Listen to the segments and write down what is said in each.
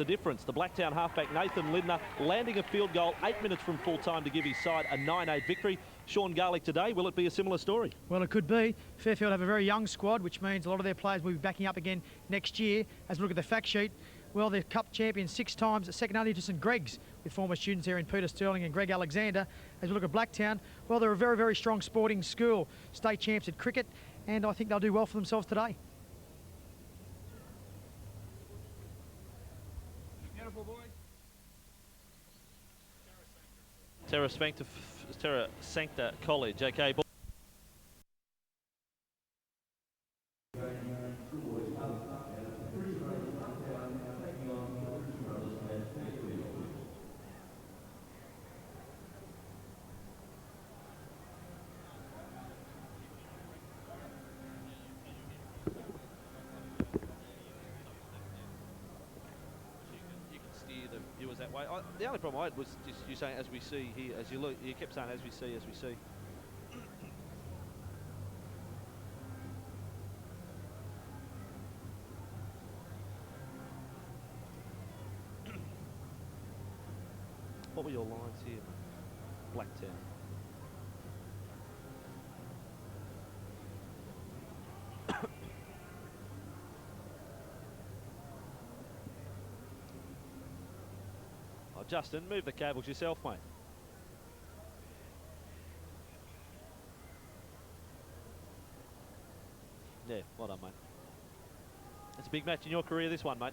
the difference. The Blacktown halfback Nathan Lindner landing a field goal 8 minutes from full time to give his side a 9-8 victory. Sean Garlick today, will it be a similar story? Well, it could be. Fairfield have a very young squad, which means a lot of their players will be backing up again next year. As we look at the fact sheet, well, they're Cup champions 6 times, second only to St Greg's, with former students here in Peter Sterling and Greg Alexander. As we look at Blacktown, well, they're a very, very strong sporting school. State champs at cricket, and I think they'll do well for themselves today. Beautiful boy. Terra Sancta College, okay. That way. The only problem I had was just you saying as we see here, as you look, you kept saying as we see, as we see. What were your lines here? Blacktown. Justin, move the cables yourself, mate. Yeah, well done, mate. It's a big match in your career, this one, mate.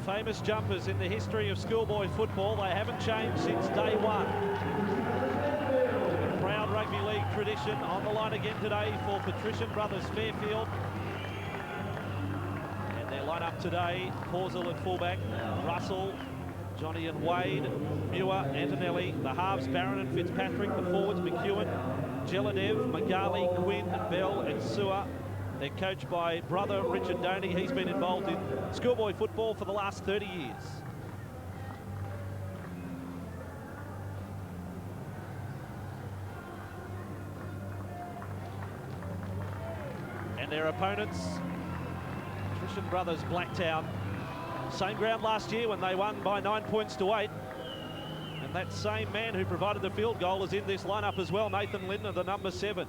Famous jumpers in the history of schoolboy football. They haven't changed since day one. A proud rugby league tradition on the line again today for Patrician brothers Fairfield. And their lineup today, Horsell at fullback, Russell, Johnny and Wade, Muir, Antonelli, the halves Barron and Fitzpatrick, the forwards McEwen, Jeladev, Magali, Quinn, Bell and Sewer. They're coached by brother Richard Doney. He's been involved in schoolboy football for the last 30 years. And their opponents, Patrician brothers Blacktown. Same ground last year when they won by 9 points to 8. And that same man who provided the field goal is in this lineup as well, Nathan Lindner, the number 7.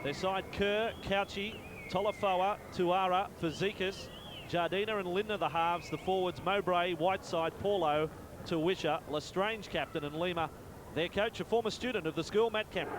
Their side Kerr, Couchy, Tolafoa, Tuara, Fazekas, Jardina and Lindner the halves, the forwards Mowbray, Whiteside, Paulo, Tuwisha, Lestrange captain and Lima, their coach, a former student of the school, Matt Cameron.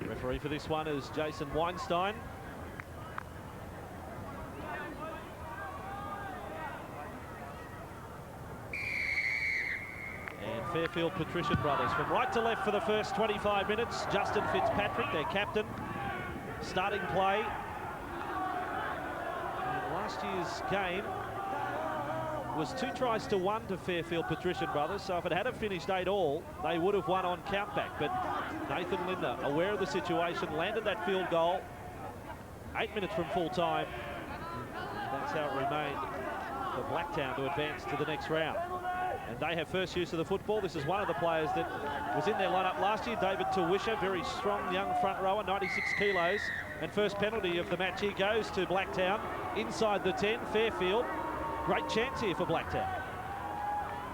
Referee for this one is Jason Weinstein. And Fairfield Patrician brothers from right to left for the first 25 minutes. Justin Fitzpatrick, their captain, starting play. And last year's game was 2 tries to 1 to Fairfield Patrician brothers, so if it had finished 8-all, they would have won on countback. But Nathan Lindner, aware of the situation, landed that field goal 8 minutes from full time. That's how it remained for Blacktown to advance to the next round. And they have first use of the football. This is one of the players that was in their lineup last year, David Tawisha, very strong young front rower, 96 kilos. And first penalty of the match here goes to Blacktown inside the 10, Fairfield. Great chance here for Blacktown.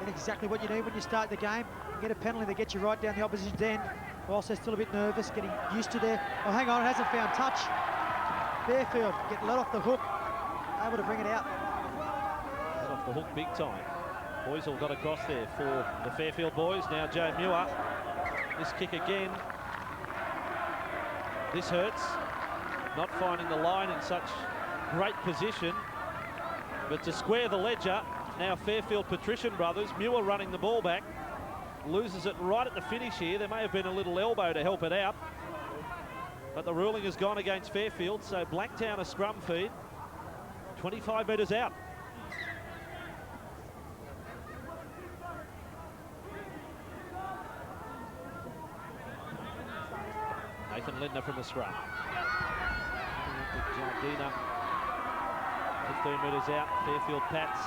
That's exactly what you need when you start the game. You get a penalty that gets you right down the opposition's end, whilst they're still a bit nervous, getting used to their... Oh, hang on, it hasn't found touch. Fairfield get let off the hook, able to bring it out. Let off the hook big time. Boysel got across there for the Fairfield boys. Now Joe Muir. This kick again. This hurts. Not finding the line in such great position. But to square the ledger, now Fairfield Patrician brothers. Muir running the ball back. Loses it right at the finish here. There may have been a little elbow to help it out. But the ruling has gone against Fairfield. So Blacktown a scrum feed. 25 metres out. Nathan Lindner from the scrum. Jardina, 15 metres out. Fairfield Pats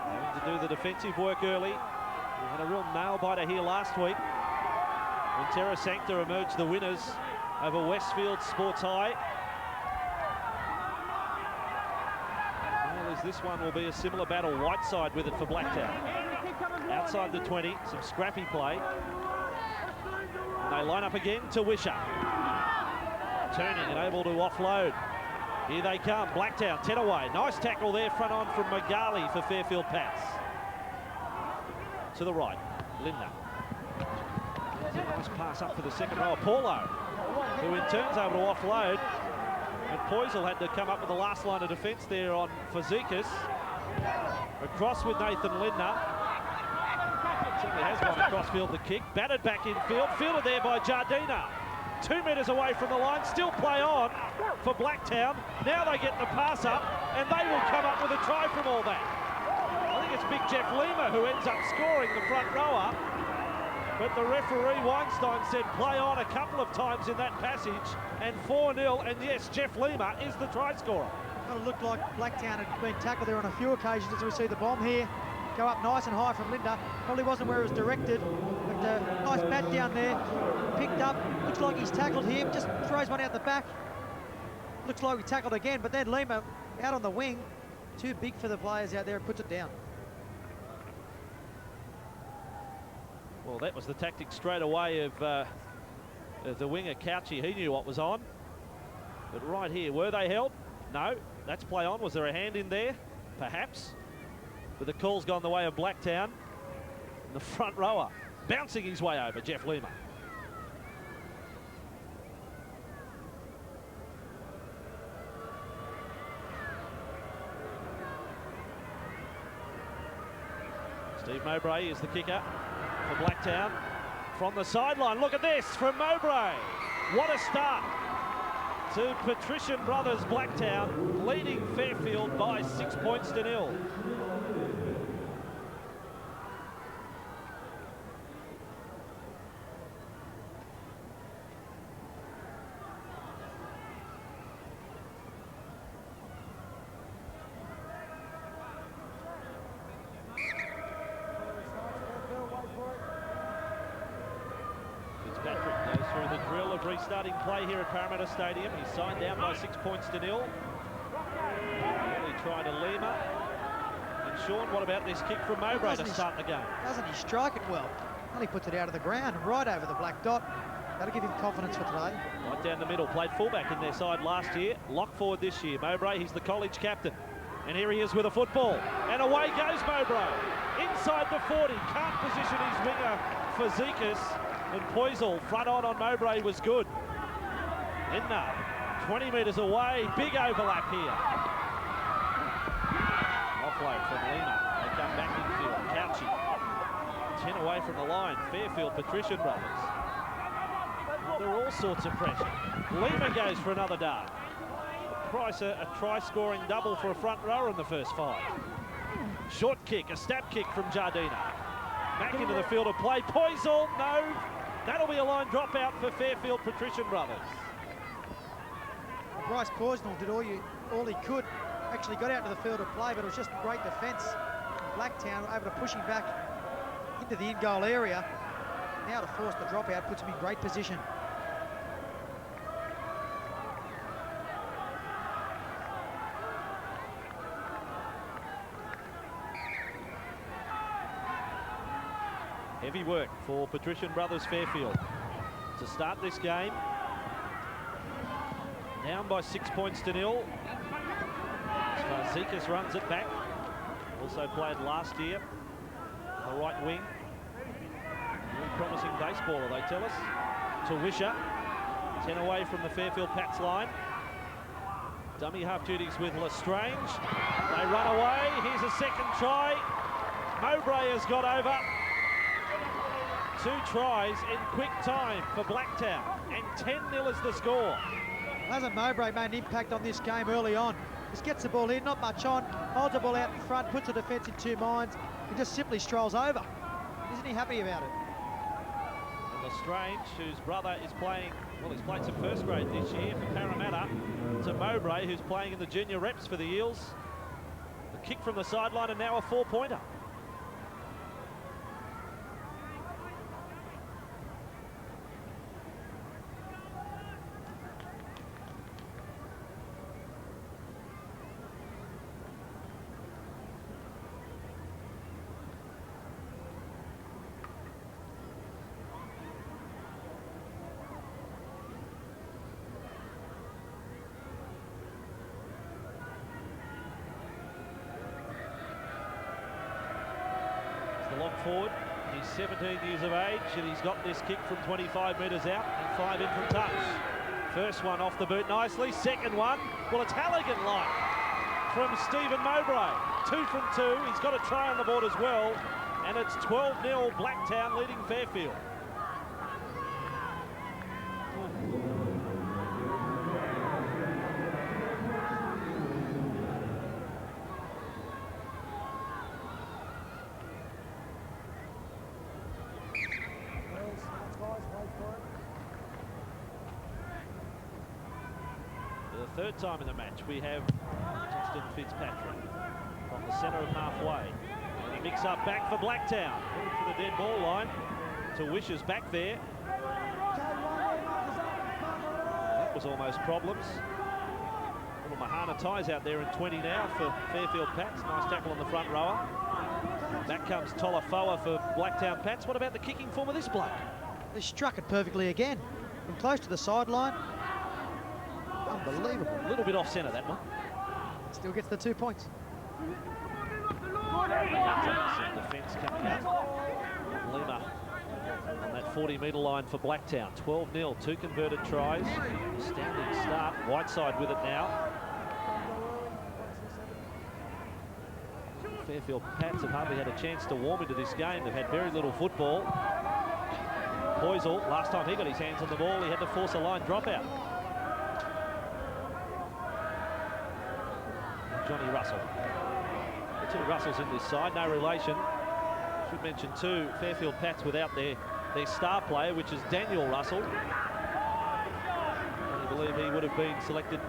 having to do the defensive work early. We had a real nail-biter here last week when Terra Sancta emerged the winners over Westfield Sports High. Well, as this one will be a similar battle. Whiteside with it for Blacktown. Outside the 20, some scrappy play. And they line up again to Wisher. Turning and able to offload. Here they come, Blacktown, 10 away. Nice tackle there, front on from Magali for Fairfield Pats. To the right, Lindner. There's a nice pass up for the second row, Paulo, who in turn's able to offload. And Poisel had to come up with the last line of defence there on Fazekas. Across with Nathan Lindner. Certainly has gone across field the kick. Batted back in field, fielded there by Jardina. 2 metres away from the line, still play on for Blacktown. Now they get the pass up, and they will come up with a try from all that. I think it's big Jeff Lima who ends up scoring the front rower. But the referee, Weinstein, said play on a couple of times in that passage, and 4-0, and yes, Jeff Lima is the try scorer. Well, it looked like Blacktown had been tackled there on a few occasions as we see the bomb here. Go up nice and high from Lindner. Probably wasn't where it was directed, but nice bat down there. Picked up, looks like he's tackled him, just throws one out the back. Looks like he tackled again, but then Lima out on the wing. Too big for the players out there and puts it down. Well, that was the tactic straight away of the winger, Couchy. He knew what was on. But right here, were they held? No, that's play on. Was there a hand in there? Perhaps. But the call's gone the way of Blacktown. And the front rower bouncing his way over, Jeff Lima. Steve Mowbray is the kicker for Blacktown. From the sideline, look at this from Mowbray. What a start to Patrician brothers Blacktown, leading Fairfield by 6 points to 0. Restarting play here at Parramatta Stadium. He's signed down by 6 points to 0. Really trying to Lima. And Sean, what about this kick from Mowbray to start the game? Doesn't he strike it well? Well, he puts it out of the ground, right over the black dot. That'll give him confidence for today. Right down the middle, played fullback in their side last year. Lock forward this year. Mowbray, he's the college captain. And here he is with a football. And away goes Mowbray. Inside the 40, can't position his winger for Zekas. And Poisel, front on Mowbray was good. Lindner, 20 metres away, big overlap here. Offload from Lima, they come back infield, Couchy. 10 away from the line, Fairfield Patrician brothers. There are all sorts of pressure. Lima goes for another dart. Price a try-scoring double for a front rower in the first 5. Short kick, a stab kick from Jardina. Back into the field of play, Poisel, no. That'll be a line dropout for Fairfield Patrician brothers. Bryce Poisnell did all he could actually got out to the field of play, but it was just great defence. Blacktown able to push him back into the in-goal area. Now to force the dropout puts him in great position. Heavy work for Patrician Brothers Fairfield to start this game. Down by 6 points to 0. Zikas runs it back. Also played last year. The right wing. Really promising baseballer, they tell us. Tawisha. 10 away from the Fairfield Pats line. Dummy half duties with Lestrange. They run away. Here's a second try. Mowbray has got over. 2 tries in quick time for Blacktown, and 10-0 is the score. Hasn't Mowbray made an impact on this game early on? Just gets the ball in, not much on, holds the ball out in front, puts the defence in 2 minds, and just simply strolls over. Isn't he happy about it? And Lestrange, whose brother is playing, well, he's played some first grade this year for Parramatta, to Mowbray, who's playing in the junior reps for the Eels. A kick from the sideline and now a 4-pointer. Long forward, he's 17 years of age, and he's got this kick from 25 metres out and 5 in from touch. First one off the boot nicely, second one, well, it's Halligan-like from Stephen Mowbray. 2 from 2, he's got a try on the board as well, and it's 12-0 Blacktown leading Fairfield. For the third time in the match, we have Justin Fitzpatrick from the centre of halfway. And he mix up back for Blacktown. Looking for the dead ball line. Tawisha's back there. That was almost problems. Little Mahana ties out there in 20 now for Fairfield Pats. Nice tackle on the front rower. Back comes Tolafoa for Blacktown Pats. What about the kicking form of this bloke? They struck it perfectly again. From close to the sideline. Unbelievable. A little bit off centre, that one. Still gets the 2 points. Defence coming up. Lima on that 40-metre line for Blacktown. 12-0, 2 converted tries. Astounding start. Whiteside with it now. Fairfield Pats have hardly had a chance to warm into this game. They've had very little football. Poisel, last time he got his hands on the ball, he had to force a line dropout. Johnny Russell. The 2 Russells in this side, no relation. Should mention 2 Fairfield Pats without their star player, which is Daniel Russell. I believe he would have been selected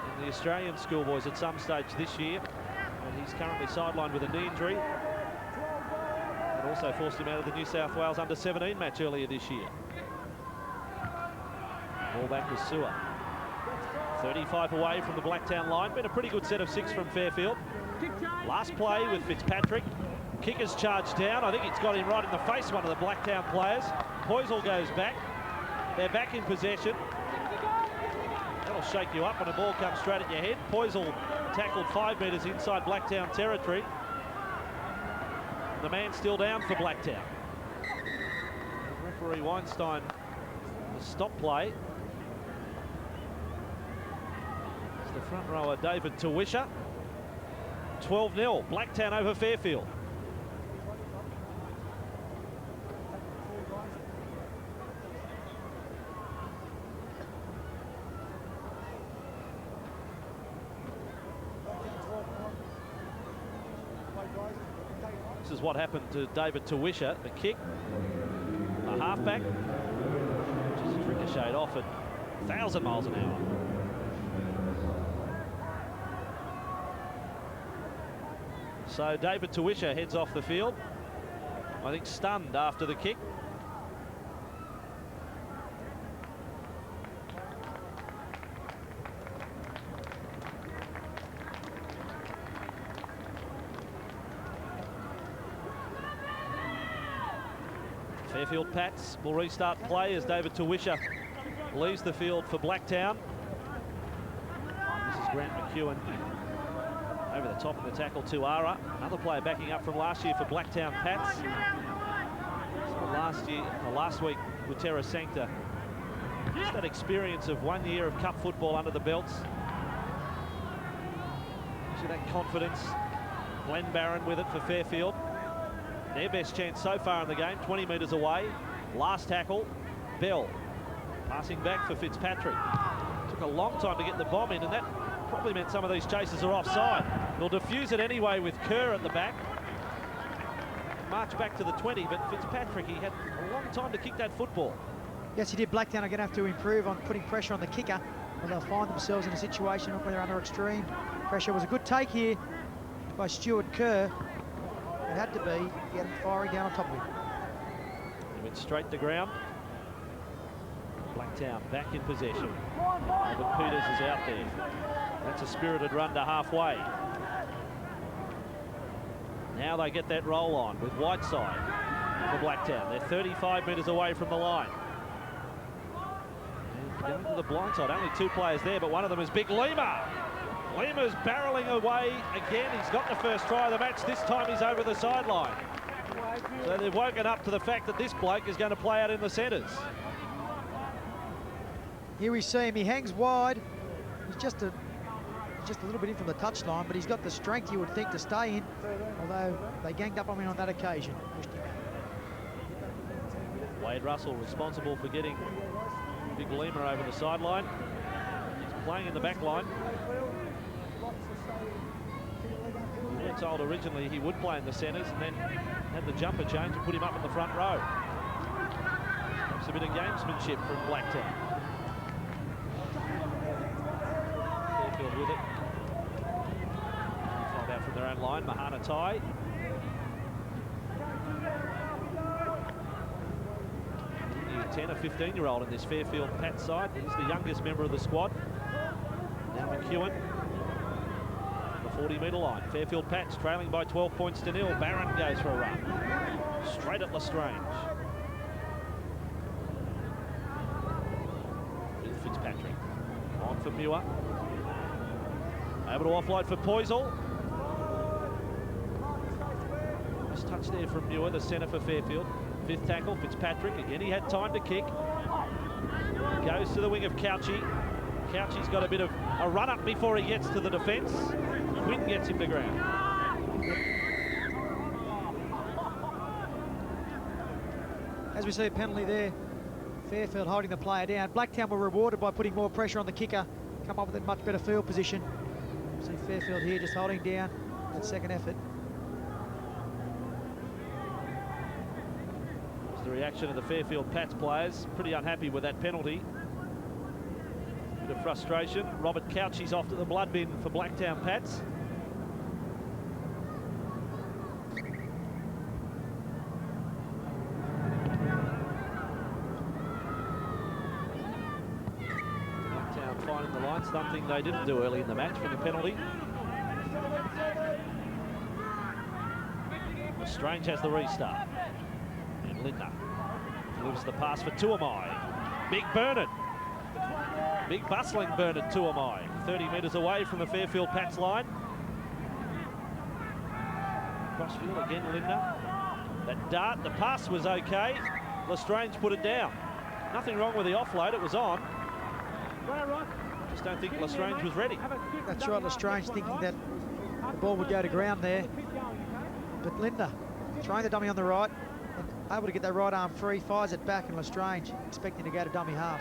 in the Australian schoolboys at some stage this year. And he's currently sidelined with a knee injury. It also forced him out of the New South Wales under-17 match earlier this year. Ball back to Sewer. 35 away from the Blacktown line. Been a pretty good set of 6 from Fairfield. Last play with Fitzpatrick. Kicker's charged down. I think it's got him right in the face, one of the Blacktown players. Poisel goes back. They're back in possession. That'll shake you up when a ball comes straight at your head. Poisel tackled 5 metres inside Blacktown territory. The man still down for Blacktown. Referee Weinstein has stopped play. It's the front rower David Tawisha. 12-0, Blacktown over Fairfield. This is what happened to David Tawisha. The kick, a halfback, just ricocheted off at 1,000 miles an hour. So David Tawisha heads off the field, I think stunned after the kick. Fairfield Pats will restart play as David Tawisha leaves the field for Blacktown. This is Grant McEwen over the top of the tackle to Ara. Another player backing up from last year for Blacktown Pats. So last week with Terra Sancta, just that experience of 1 year of cup football under the belts. See that confidence. Glenn Barron with it for Fairfield. Their best chance so far in the game, 20 metres away. Last tackle, Bell. Passing back for Fitzpatrick. Took a long time to get the bomb in, and that probably meant some of these chases are offside. They'll defuse it anyway with Kerr at the back. March back to the 20, but Fitzpatrick, he had a long time to kick that football. Yes, he did. Blacktown are going to have to improve on putting pressure on the kicker, or they'll find themselves in a situation where they're under extreme pressure. It was a good take here by Stuart Kerr. It had to be. He had him firing down on top of him. He went straight to ground. Blacktown back in possession. But Peters is out there. That's a spirited run to halfway. Now they get that roll on with Whiteside for Blacktown. They're 35 metres away from the line. And going to the blind side. Only two players there, but one of them is Big Lima. Lima's barrelling away again. He's got the first try of the match. This time he's over the sideline. So they've woken up to the fact that this bloke is going to play out in the centres. Here we see him. He hangs wide. He's just a little bit in from the touchline, but he's got the strength you would think to stay in, although they ganged up on him on that occasion. Wade Russell responsible for getting Big Lima over the sideline. He's playing in the back line. We were told originally he would play in the centres and then had the jumper change and put him up in the front row. That's a bit of gamesmanship from Blacktown. Fairfield with it. Find out from their own line, Mahana Tai. 10 or 15-year-old in this Fairfield Pat side. He's the youngest member of the squad. Now McEwen, the 40-metre line. Fairfield Pats trailing by 12 points to 0. Barron goes for a run. Straight at Lestrange. With Fitzpatrick. On for Muir. Able to offload for Poisel. Nice touch there from Muir, the centre for Fairfield. Fifth tackle, Fitzpatrick. Again, he had time to kick. Goes to the wing of Couchy. Couchy's got a bit of a run-up before he gets to the defence. Quinn gets him to ground. As we see a penalty there, Fairfield holding the player down. Blacktown were rewarded by putting more pressure on the kicker, come up with a much better field position. See Fairfield here just holding down that second effort. The reaction of the Fairfield Pats players, pretty unhappy with that penalty. Bit of frustration. Robert Couchy's off to the blood bin for Blacktown Pats. Blacktown finding the line, something they didn't do early in the match for the penalty. Lestrange has the restart. Lindner delivers the pass for Tuamai. Big Bernard. Big bustling Bernard Tuamai. 30 metres away from the Fairfield Pats line. Crossfield again, Lindner. That dart, the pass was okay. Lestrange put it down. Nothing wrong with the offload, it was on. Just don't think Lestrange was ready. That's right, Lestrange thinking that the ball would go to ground there. But Lindner throwing the dummy on the right. Able to get that right arm free, fires it back, and Lestrange expecting to go to dummy half.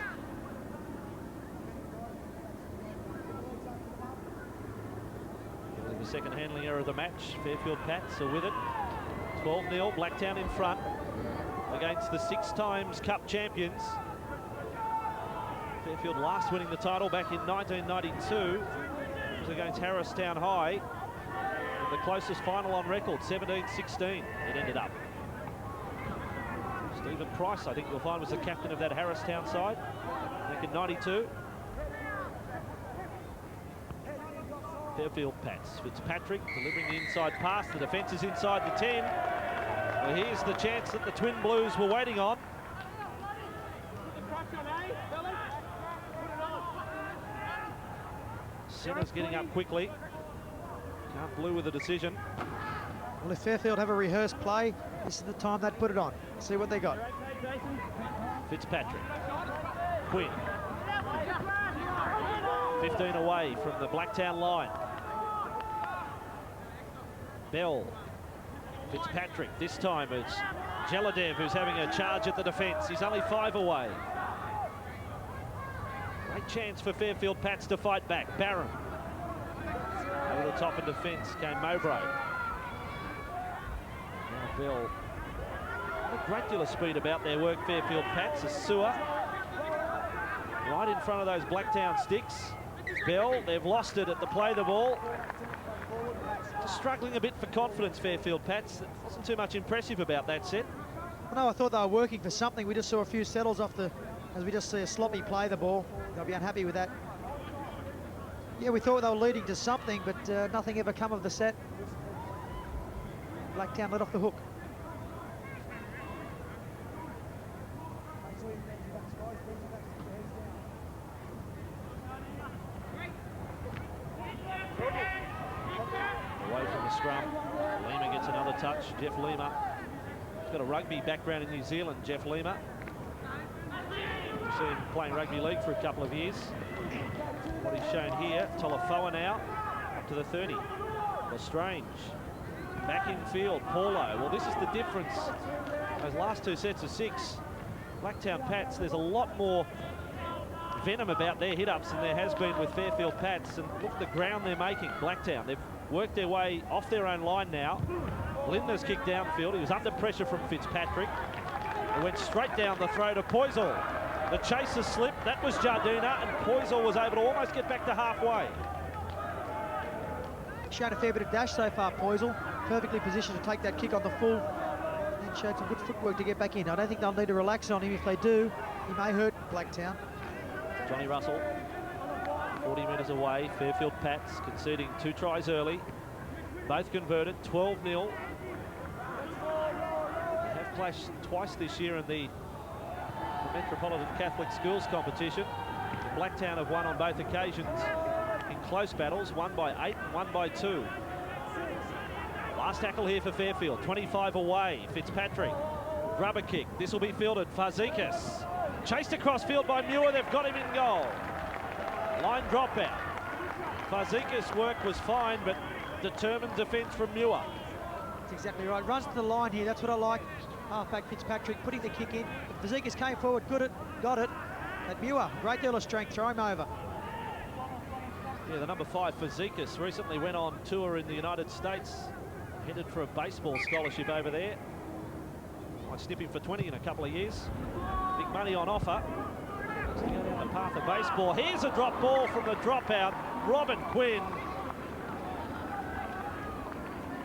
The second handling error of the match. Fairfield Pats are with it. 12-0, Blacktown in front against the 6 times Cup champions. Fairfield last winning the title back in 1992. It was against Harristown High. the closest final on record, 17-16 it ended up. Stephen Price, I think you'll find, was the captain of that Harristown side back in '92. Fairfield Pats. Fitzpatrick delivering the inside pass. The defence is inside the 10. Well, here's the chance that the Twin Blues were waiting on. Centre's getting up quickly. Can't Blue with a decision. Well, if Fairfield have a rehearsed play, this is the time they'd put it on. See what they got. Fitzpatrick. Quinn. 15 away from the Blacktown line. Bell. Fitzpatrick. This time it's Jeladev who's having a charge at the defence. He's only 5 away. Great chance for Fairfield Pats to fight back. Barron. Over the top of defence came Mowbray. Now Bell. A great deal of speed about their work, Fairfield Pats. A sewer. Right in front of those Blacktown sticks. Bell, they've lost it at the play the ball. Just struggling a bit for confidence, Fairfield Pats. It wasn't too much impressive about that set. Well, no, I thought they were working for something. We just saw a few settles off the, as we just see a sloppy play the ball. They'll be unhappy with that. Yeah, we thought they were leading to something, but nothing ever come of the set. Blacktown let off the hook. Away from the scrum. Lima gets another touch. Jeff Lima. He's got a rugby background in New Zealand, Jeff Lima. We've seen him playing rugby league for a couple of years. What he's shown here, Tolafoa now, up to the 30. Lestrange. Back in field, Paulo. Well, this is the difference. Those last 2 sets of 6. Blacktown Pats, there's a lot more venom about their hit-ups than there has been with Fairfield Pats. And look at the ground they're making, Blacktown. They've worked their way off their own line now. Lindner's kicked downfield. He was under pressure from Fitzpatrick. It went straight down the throat of Poisel. The chaser slipped. That was Jardina, and Poisel was able to almost get back to halfway. Shown a fair bit of dash so far, Poisel. Perfectly positioned to take that kick on the full. And showed some good footwork to get back in. I don't think they'll need to relax on him. If they do, he may hurt Blacktown. Johnny Russell, 40 metres away. Fairfield Pats conceding 2 tries early. Both converted, 12-0. They have clashed twice this year in the Metropolitan Catholic Schools competition. Blacktown have won on both occasions in close battles, one by 8 and one by 2. Last tackle here for Fairfield, 25 away. Fitzpatrick, rubber kick. This will be fielded. Fazekas chased across field by Muir. They've got him in goal. Line dropout. Fazekas' work was fine, but determined defence from Muir. That's exactly right. Runs to the line here. That's what I like. Halfback Fitzpatrick putting the kick in. Fazekas came forward, got it. At Muir, great deal of strength. Throw him over. Yeah, the number 5 Fazekas recently went on tour in the United States. Headed for a baseball scholarship over there. Might snip him for 20 in a couple of years. Big money on offer. Let's go down the path of baseball. Here's a drop ball from the dropout. Robin Quinn.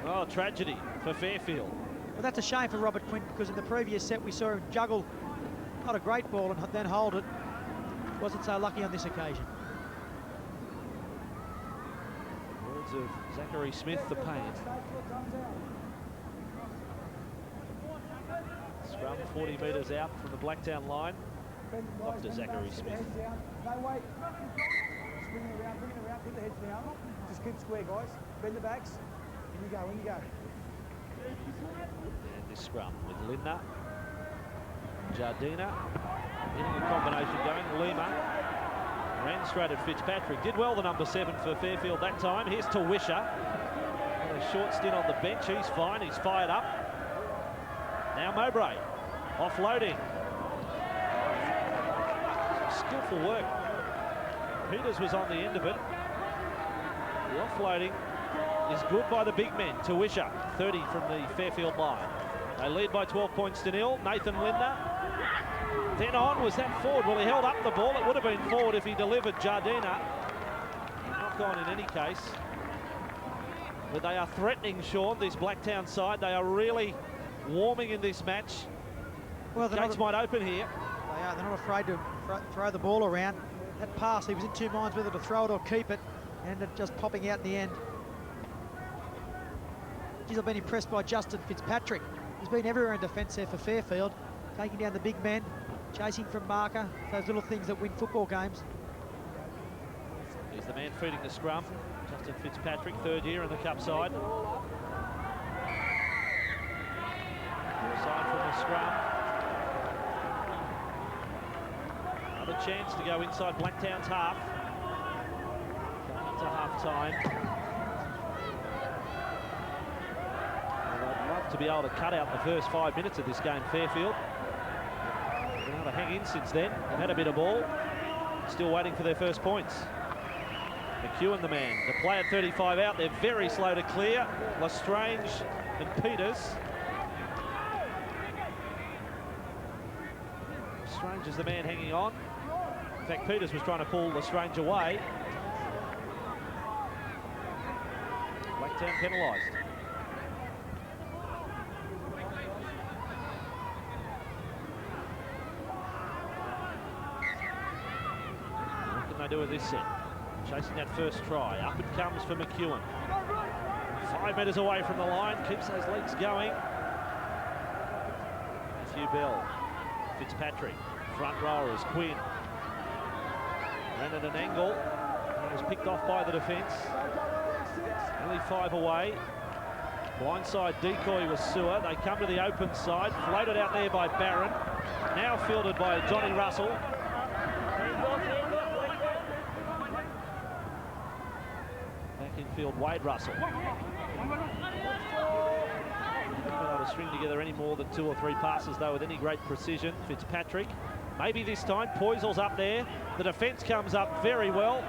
Oh, tragedy for Fairfield. Well, that's a shame for Robert Quinn, because in the previous set we saw him juggle not a great ball and then hold it. Wasn't so lucky on this occasion. Words of Zachary Smith, the pain. Scrum 40 metres out from the Blacktown line. Dr. Zachary Smith. No, wait. Bring it around, put the heads down. Just keep square, guys. Bend the backs. In you go. And this scrum with Lindner, Jardina, getting a combination going. Lima ran straight at Fitzpatrick. Did well, the number 7 for Fairfield that time. Here's Tawisha. A short stint on the bench. He's fine. He's fired up. Now Mowbray offloading. Skillful work. Peters was on the end of it. The offloading is good by the big men. Tawisha, 30 from the Fairfield line. They lead by 12 points to 0. Nathan Lindner. Then on, was that forward? Well, he held up the ball. It would have been forward if he delivered. Jardina. Not gone in any case. But they are threatening, Sean, this Blacktown side. They are really warming in this match. Well, Gates might open here. They are. They're not afraid to throw the ball around. That pass, he was in two minds whether to throw it or keep it, and ended up just popping out in the end. Geez, I've been impressed by Justin Fitzpatrick. He's been everywhere in defence there for Fairfield, taking down the big men, chasing from marker, those little things that win football games. He's the man feeding the scrum. Justin Fitzpatrick, third year in the cup side. Side from the scrum. Another chance to go inside Blacktown's half. Going into half-time. Well, I'd love to be able to cut out the first 5 minutes of this game, Fairfield. Been able to hang in since then. They've had a bit of ball. Still waiting for their first points. McEwen, the man. The play at 35 out. They're very slow to clear. Lestrange and Peters. Lestrange is the man hanging on. In fact, Peters was trying to pull Lestrange away. Blacktown penalised. What can they do with this set? Chasing that first try. Up it comes for McEwen. 5 metres away from the line. Keeps those legs going. Matthew Bell. Fitzpatrick. Front rowers. Quinn. Ran at an angle. And was picked off by the defence. Only 5 away. Blindside decoy was Sewer. They come to the open side. Floated out there by Barron. Now fielded by Johnny Russell. Infield, Wade Russell. Not able to string together any more than 2 or 3 passes, though, with any great precision. Fitzpatrick, maybe this time. Poisel's up there. The defence comes up very well.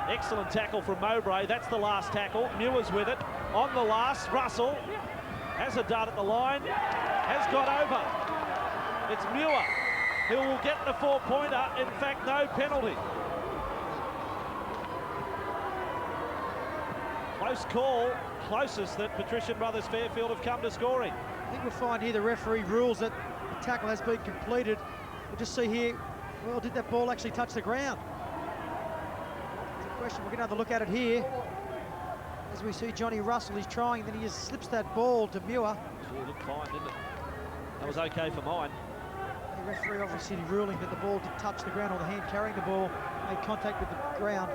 Excellent tackle from Mowbray. That's the last tackle. Muir's with it. On the last, Russell has a dart at the line. Has got over. It's Muir who will get the 4-pointer. In fact, no penalty. Close call, closest that Patrician Brothers Fairfield have come to scoring. I think we'll find here the referee rules that the tackle has been completed. We'll just see here, well, did that ball actually touch the ground? It's a question. We're going to have a look at it here. As we see Johnny Russell, he's trying, then he just slips that ball to Muir. Sure looked fine, didn't it? That was okay for mine. The referee obviously ruling that the ball did touch the ground, or the hand carrying the ball made contact with the ground.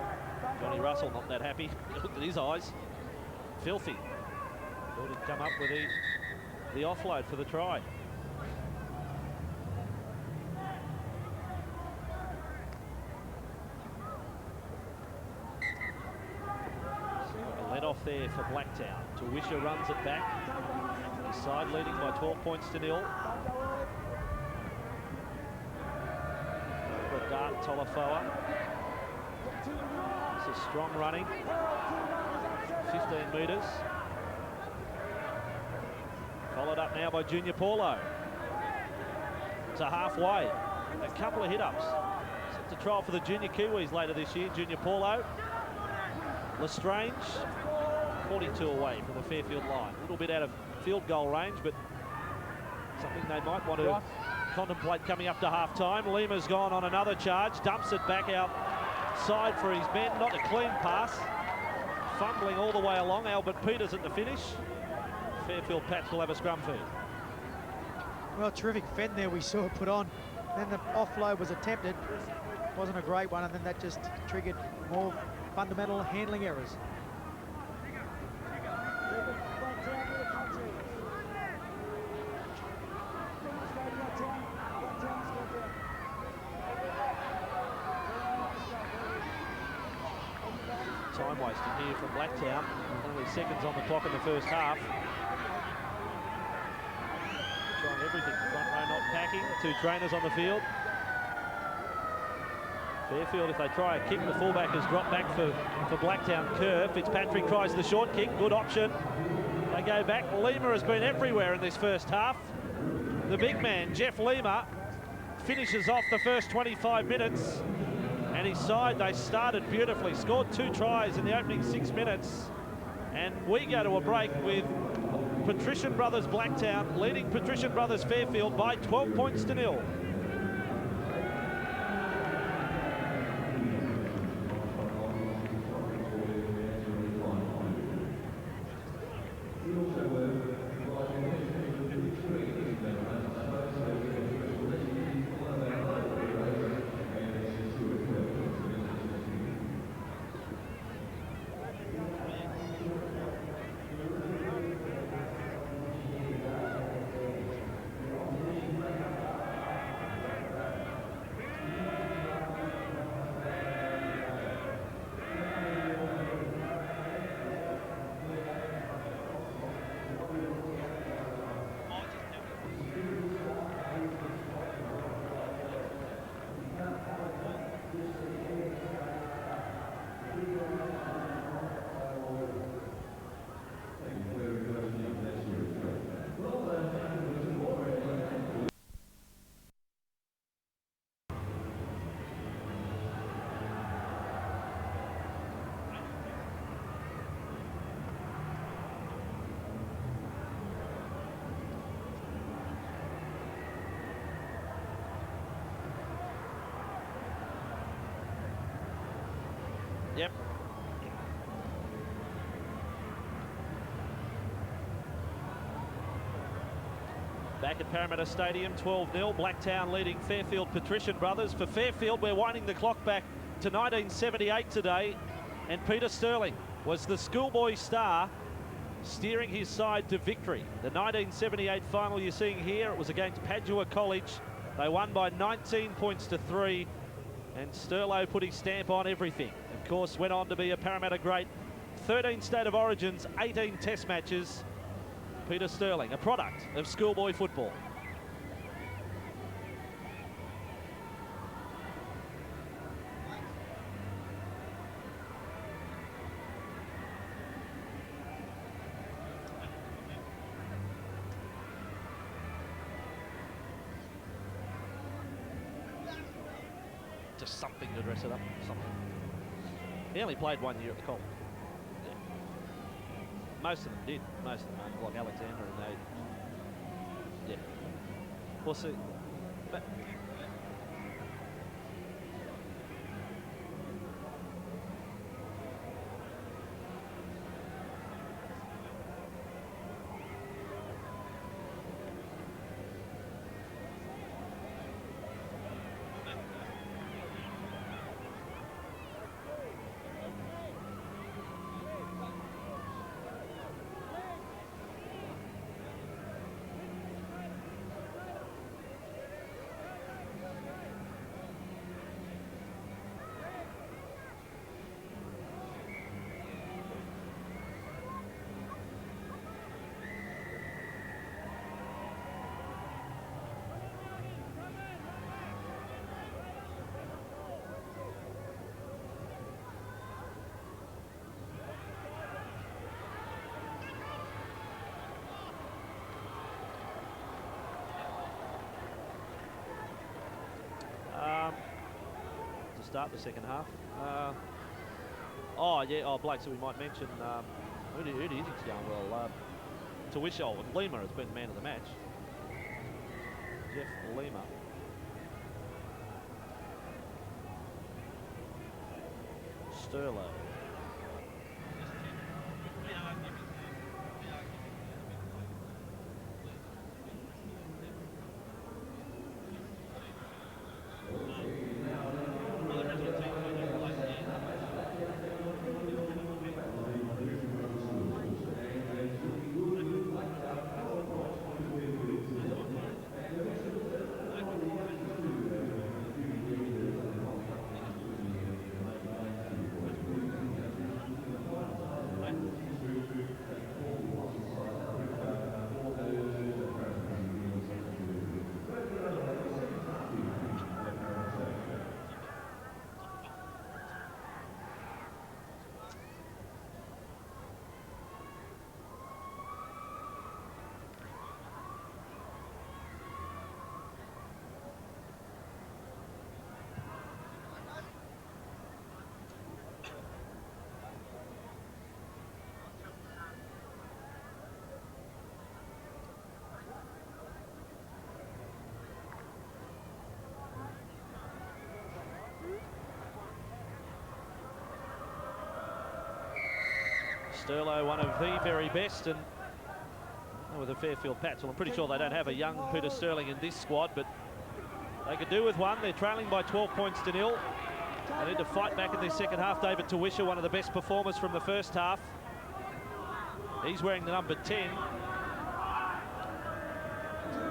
Johnny Russell not that happy. Looked at his eyes. Filthy. Thought he'd come up with the offload for the try. A let off there for Blacktown. Tawisha runs it back. His side leading by 12 points to 0. For a dart, Tolafoa. This is strong running. 15 metres. Followed up now by Junior Paulo. To halfway. A couple of hit-ups. Set to trial for the Junior Kiwis later this year. Junior Paulo. Lestrange. 42 away from the Fairfield line. A little bit out of field goal range, but something they might want to contemplate coming up to half-time. Lima's gone on another charge. Dumps it back outside for his men. Not a clean pass. Fumbling all the way along. Albert Peters at the finish. Fairfield Pats will have a scrum feed. Well, terrific fend there we saw put on. Then the offload was attempted. Wasn't a great one, and then that just triggered more fundamental handling errors. Time wasting here from Blacktown. Only seconds on the clock in the first half. Trying everything. Front row not packing. 2 trainers on the field. Fairfield, if they try a kick, the fullback has dropped back for Blacktown. Kerr. Fitzpatrick tries the short kick. Good option. They go back. Lima has been everywhere in this first half. The big man, Jeff Lima, finishes off the first 25 minutes. And his side, they started beautifully. Scored 2 tries in the opening 6 minutes. And we go to a break with Patrician Brothers Blacktown leading Patrician Brothers Fairfield by 12 points to 0. Yep. Back at Parramatta Stadium, 12-0. Blacktown leading Fairfield Patrician Brothers. For Fairfield, we're winding the clock back to 1978 today. And Peter Sterling was the schoolboy star steering his side to victory. The 1978 final you're seeing here, it was against Padua College. They won by 19 points to 3. And Sterlo put his stamp on everything. Of course, went on to be a Parramatta great. 13 State of Origins, 18 Test matches. Peter Sterling, a product of schoolboy football. Just something to dress it up, something. He only played 1 year at the Colt. Yeah. Most of them did. Most of them, like Alexander and they. Yeah. We'll see. But to start the second half. Blake, so we might mention who do you think's going well? Tawishol and Lima has been man of the match. Jeff Lima. Sterlo. Sterlo, one of the very best, and with the Fairfield Pats. Well, I'm pretty sure they don't have a young Peter Sterling in this squad, but they could do with one. They're trailing by 12 points to nil. They need to fight back in their second half. David Tawisha, one of the best performers from the first half. He's wearing the number 10.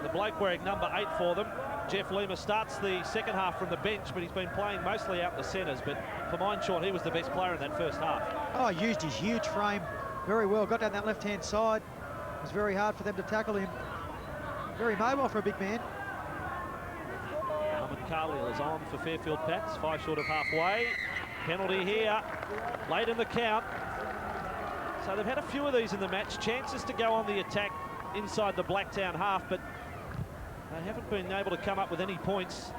The bloke wearing number 8 for them, Jeff Lima, starts the second half from the bench, but he's been playing mostly out in the centres. But for mine, Sean, he was the best player in that first half. Oh, used his huge frame very well. Got down that left-hand side. It was very hard for them to tackle him. Very mobile for a big man. Ahmed Khalil is on for Fairfield Pats, 5 short of halfway. Penalty here, late in the count. So they've had a few of these in the match. Chances to go on the attack inside the Blacktown half, but they haven't been able to come up with any points.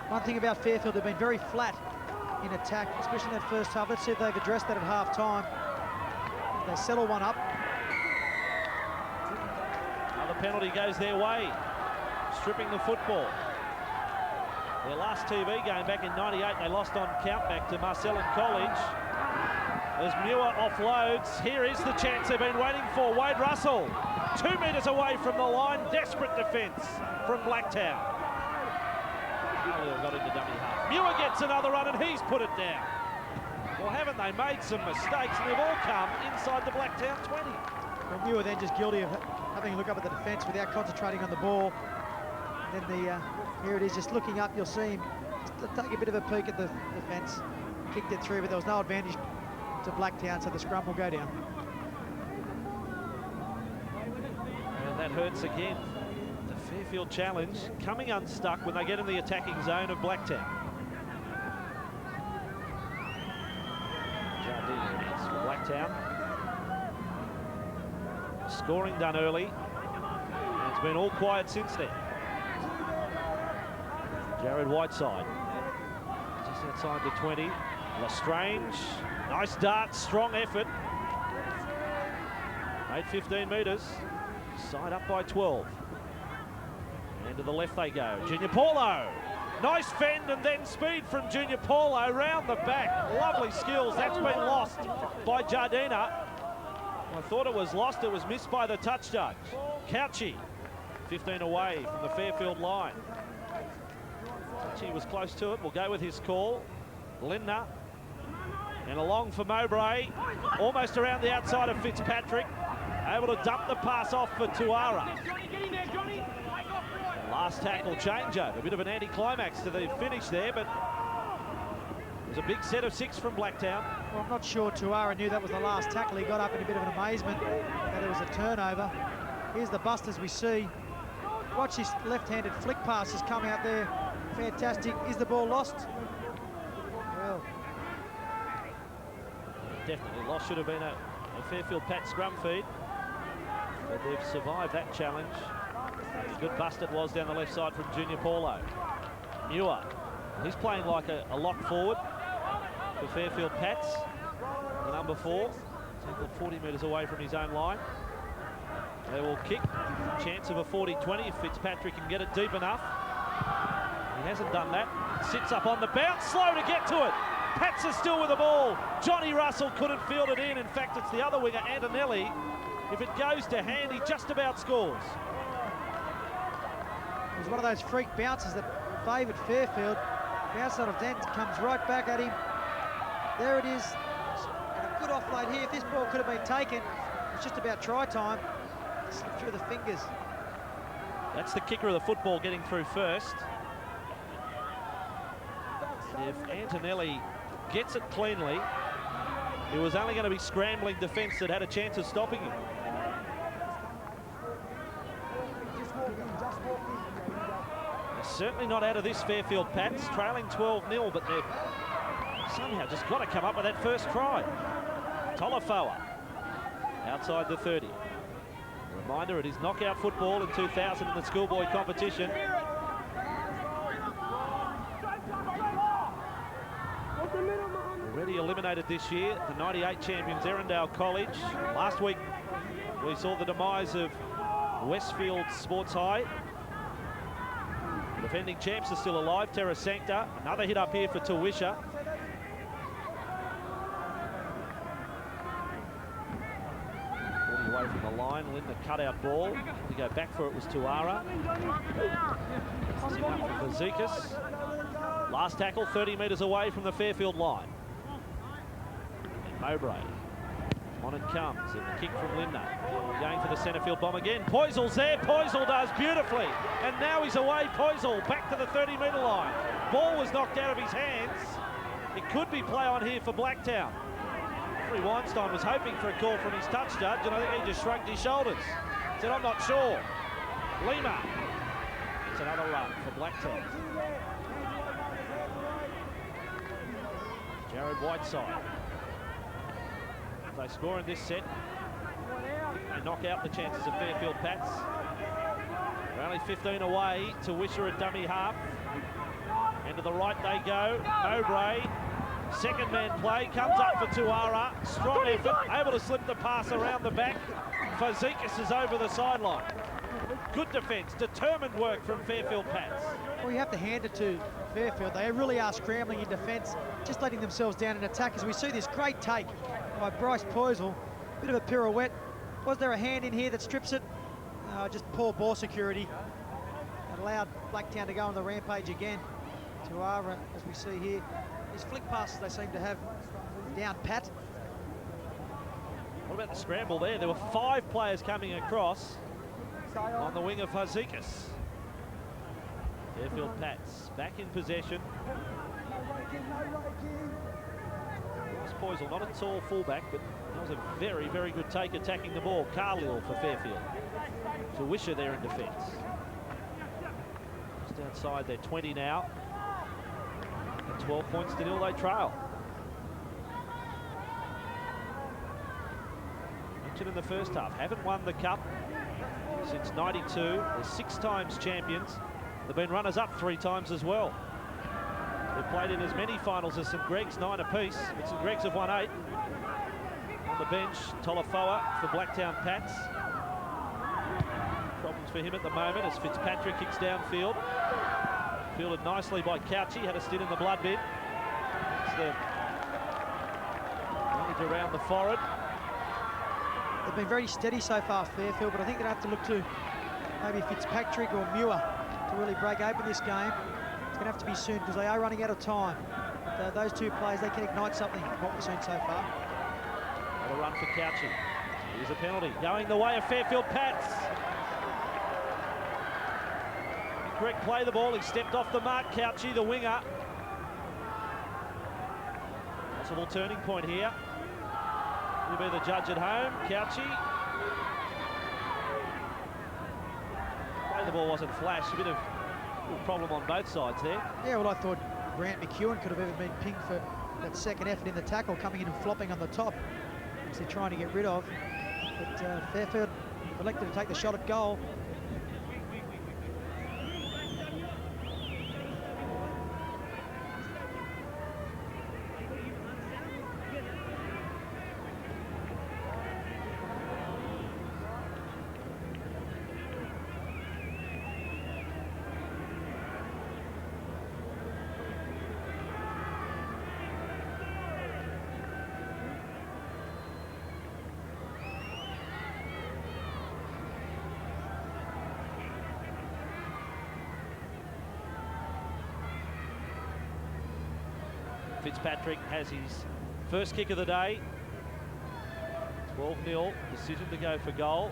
One thing about Fairfield, they've been very flat in attack, especially in that first half. Let's see if they've addressed that at half-time. They settle one up. Another penalty goes their way, stripping the football. Their last TV game back in '98, they lost on countback to Marcellin College. As Muir offloads, here is the chance they've been waiting for. Wade Russell, 2 metres away from the line, desperate defence from Blacktown. Khalil got into dummy half. Muir gets another run and he's put it down. Well, haven't they made some mistakes, and they've all come inside the Blacktown 20. Well, Muir then just guilty of having a look up at the defence without concentrating on the ball. And then here it is, just looking up, you'll see him just take a bit of a peek at the defence. Kicked it through, but there was no advantage to Blacktown, so the scrum will go down. And that hurts again. The Fairfield challenge coming unstuck when they get in the attacking zone of Blacktown. Jardine is for Blacktown. Scoring done early. And it's been all quiet since then. Jared Whiteside, just outside the 20. Lestrange, nice dart, strong effort. 15 metres, side up by 12. And to the left they go. Junior Paulo, nice fend and then speed from Junior Paulo round the back. Lovely skills. That's been lost by Jardina. I thought it was lost. It was missed by the touch judge. Couchy, 15 away from the Fairfield line. He was close to it. We'll go with his call. Lindner. And along for Mowbray. Almost around the outside of Fitzpatrick. Able to dump the pass off for Tuara. Last tackle changeover. A bit of an anticlimax to the finish there, but it was a big set of 6 from Blacktown. Well, I'm not sure Tuara knew that was the last tackle. He got up in a bit of an amazement that it was a turnover. Here's the bust as we see. Watch this left-handed flick passes come out there. Fantastic. Is the ball lost? Well, definitely lost. Should have been a Fairfield Pat scrum feed. But they've survived that challenge. A good bust it was down the left side from Junior Paulo. Muir. He's playing like a lock forward for Fairfield Pats. The number 4. Tackled 40 metres away from his own line. They will kick. Chance of a 40-20 if Fitzpatrick can get it deep enough. He hasn't done that. Sits up on the bounce, slow to get to it. Pats are still with the ball. Johnny Russell couldn't field it in. In fact, it's the other winger, Antonelli. If it goes to hand, he just about scores. It was one of those freak bounces that favoured Fairfield. Bounce out of end, comes right back at him. There it is. And a good offload here. If this ball could have been taken, it's just about try time. Slipped through the fingers. That's the kicker of the football getting through first. And if Antonelli gets it cleanly, it was only going to be scrambling defence that had a chance of stopping him. They're certainly not out of this Fairfield Pats, trailing 12-0, but they've somehow just got to come up with that first try. Tolofoa outside the 30. Reminder, it is knockout football in 2000 in the schoolboy competition. Already eliminated this year, the '98 champions Erindale College. Last week we saw the demise of Westfield Sports High. Defending champs are still alive, Terra Sancta. Another hit up here for Tawisha. Away from the line, Linda cut out ball. To go back for it was Tuara. For Fazekas. Last tackle 30 metres away from the Fairfield line. And Mowbray. On it comes, and the kick from Linda. Going for the centre field bomb again. Poisel's there. Poisel does beautifully. And now he's away. Poisel back to the 30-metre line. Ball was knocked out of his hands. It could be play on here for Blacktown. Referee Weinstein was hoping for a call from his touch judge, and I think he just shrugged his shoulders. Said, I'm not sure. Lima. It's another run for Blacktown. Jared Whiteside. If they score in this set, they knock out the chances of Fairfield Pats. They're only 15 away to Wisher a dummy half. And to the right they go. Mowbray, second man play, comes up for Tuara. Strong effort, able to slip the pass around the back. Fazekas is over the sideline. Good defence, determined work from Fairfield Pats. Well, you have to hand it to Fairfield. They really are scrambling in defence, just letting themselves down in attack. As we see this great take by Bryce Poisel, bit of a pirouette. Was there a hand in here that strips it? Just poor ball security. It allowed Blacktown to go on the rampage again. Tuara, as we see here, his flick passes they seem to have down pat. What about the scramble there? There were 5 players coming across on the wing of Fazekas. Fairfield Pats back in possession. Poisel, not a tall fullback, but that was a very, very good take attacking the ball. Carlisle for Fairfield. So Wisher there in defence. Just outside their 20 now. And 12 points to nil, they trail. Mentioned in the first half, haven't won the cup since '92. They're 6 times champions. They've been runners-up 3 times as well. They've played in as many finals as St Greg's, 9 apiece, but St Greg's have won 8. On the bench, Tolafoa for Blacktown Pats. Problems for him at the moment as Fitzpatrick kicks downfield. Fielded nicely by Couchy, had a stint in the blood bin. It's the manage around the forehead. They've been very steady so far, Fairfield, but I think they'll have to look to maybe Fitzpatrick or Muir to really break open this game. It's going to have to be soon because they are running out of time. But, those 2 players, they can ignite something from what we've seen so far. Another run for Couchy. Here's a penalty going the way of Fairfield Pats. Greg play the ball, he stepped off the mark. Couchy, the winger. Possible turning point here. Will be the judge at home. Couchy. Play the ball wasn't flash. A bit of problem on both sides there. Yeah, well, I thought Grant McEwen could have even been pinged for that second effort in the tackle, coming in and flopping on the top, which they're trying to get rid of. But Fairfield elected to take the shot at goal. Fitzpatrick has his first kick of the day. 12-0, decision to go for goal.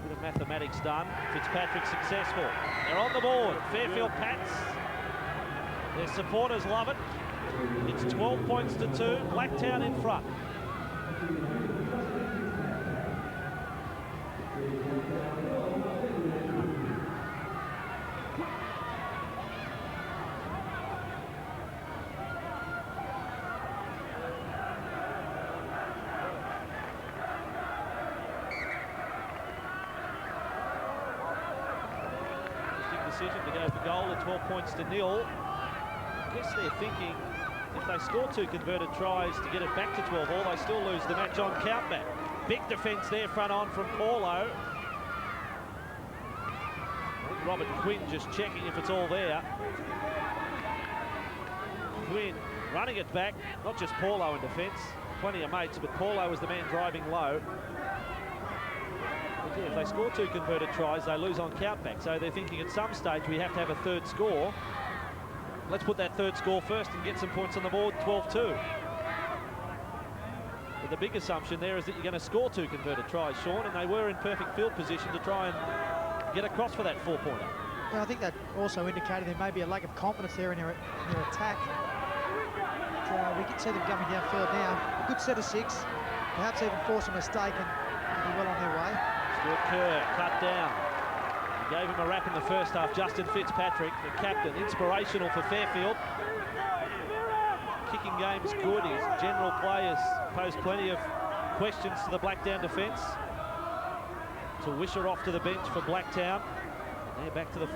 Bit of mathematics done. Fitzpatrick successful. They're on the board. Fairfield Pats. Their supporters love it. It's 12 points to 2. Blacktown in front. Decision to go for goal at 12 points to 0. I guess they're thinking if they score 2 converted tries to get it back to 12 all, they still lose the match on countback. Big defence there front on from Paulo. Robert Quinn just checking if it's all there. Quinn running it back, not just Paulo in defence. plenty of mates, but Paulo was the man driving low. But yeah, if they score 2 converted tries, they lose on countback. So they're thinking at some stage we have to have a third score. Let's put that third score first and get some points on the board, 12-2. But the big assumption there is that you're going to score 2 converted tries, Sean, and they were in perfect field position to try and get across for that 4-pointer. Yeah, I think that also indicated there may be a lack of confidence there in their attack. But, we can see them coming downfield now. A good set of 6, perhaps even force a mistake and be well on their way. Stuart Kerr cut down. He gave him a rap in the first half. Justin Fitzpatrick, the captain, inspirational for Fairfield. Kicking game's good. His general play has posed plenty of questions to the Blacktown defence. To Wisher off to the bench for Blacktown. They're back to the